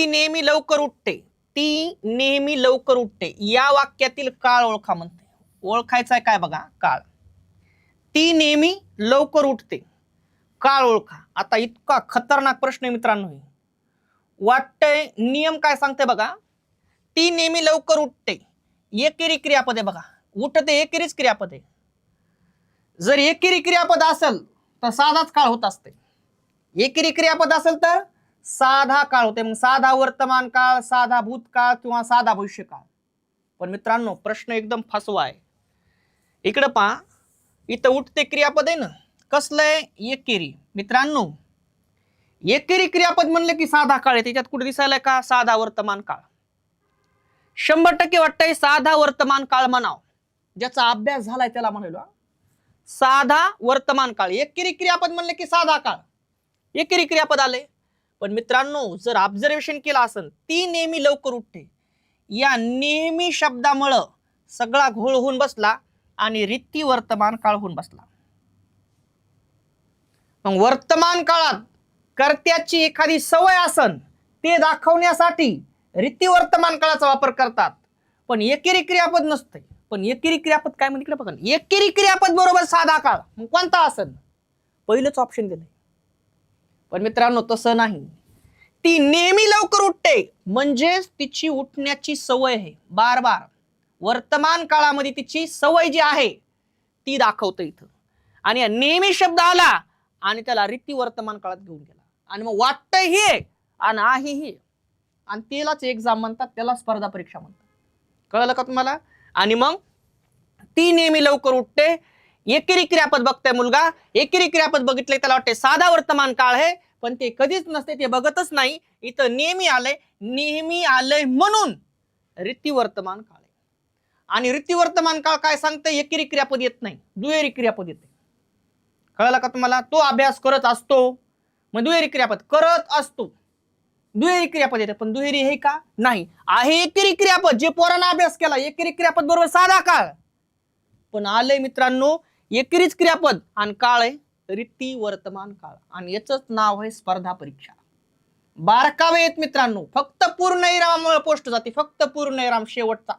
ती नेहमी लवकर उठते. ती नेहमी लवकर उठते. या वाक्यातील काळ ओळखा म्हणते. ओळखायचा आहे काय बघा, काळ. ती नेहमी लवकर उठते, काळ ओळखा. आता इतका खतरनाक प्रश्न आहे मित्रांनो. वाटतंय नियम काय सांगते बघा. ती नेहमी लवकर उठते, एकेरी क्रियापद आहे बघा. उठते एकेरीच क्रियापद आहे. जर एकेरी क्रियापद असेल तर साधाच काळ होत असते. एकेरी क्रियापद असेल तर साधा काळ होते. मग साधा वर्तमान काळ, साधा भूतकाळ किंवा साधा भविष्यकाळ. पण मित्रांनो प्रश्न एकदम फसवा आहे. इकडे पहा, इथं उठते क्रियापद आहे ना, कसलंय, एकेरी. मित्रांनो एकेरी क्रियापद म्हणलं की साधा काळ आहे. त्याच्यात कुठे दिसायला का साधा वर्तमान काळ. 100% वाटतंय साधा वर्तमान काळ म्हणाव. ज्याचा अभ्यास झालाय त्याला म्हणलो साधा वर्तमान काळ. एकेरी क्रियापद म्हणले की साधा काळ, एकेरी क्रियापद आले. पण मित्रांनो जर ऑब्झर्वेशन केलं असेल, ती नेहमी लवकर उठते, या नेहमी शब्दामुळे सगळा घोळ होऊन बसला आणि रीती वर्तमान काळ होऊन बसला. मग वर्तमान काळात कर्त्याची एखादी सवय असन ते दाखवण्यासाठी रीती वर्तमान काळाचा वापर करतात. पण एकेरी क्रियापद नसते. पण एकेरी क्रियापद काय म्हणजे इकडे बघा, एकेरी क्रियापद बरोबर साधा काळ. मग कोणता असन, पहिलंच ऑप्शन दिलंय. पण मित्रांनो तसं नाही. ती नेहमी लवकर उठते म्हणजेच तिची उठण्याची सवय आहे बार बार. वर्तमान काळामध्ये तिची सवय जी आहे ती दाखवतं इथं. आणि नेहमी शब्द आला आणि त्याला रीती वर्तमान काळात घेऊन गेला. आणि मग वाटतंय हे आणि आहे हे, आणि त्यालाच एक्झाम म्हणतात, त्याला स्पर्धा परीक्षा म्हणतात. कळलं का तुम्हाला? आणि मग ती नेहमी लवकर उठते, एकेरी क्रियापद बघताय मुलगा, एकेरी क्रियापद बघितले त्याला वाटते साधा वर्तमान काळ आहे, पण ते कधीच नसते, ते बघतच नाही. इथं नेहमी आलंय, नेहमी आलंय म्हणून रीती वर्तमान काळ आहे. आणि रीती वर्तमान काळ काय सांगते, एकेरी क्रियापद येत नाही, दुहेरी क्रियापद येते. कळलं का तुम्हाला? तो अभ्यास करत असतो, मग दुहेरी क्रियापद करत असतो, दुहेरी क्रियापद येते. पण दुहेरी हे का नाही, आहे एकेरी क्रियापद. जे पोरांना अभ्यास केला एकेरी क्रियापद बरोबर साधा काळ, पण आलंय मित्रांनो एकेरीच क्रियापद आणि काळ आहे रीती वर्तमान काळ. आणि याचंच नाव आहे स्पर्धा परीक्षा. बारकावे आहेत मित्रांनो. फक्त पूर्णविरामामुळे पोस्ट जाते, फक्त पूर्णविराम शेवटचा.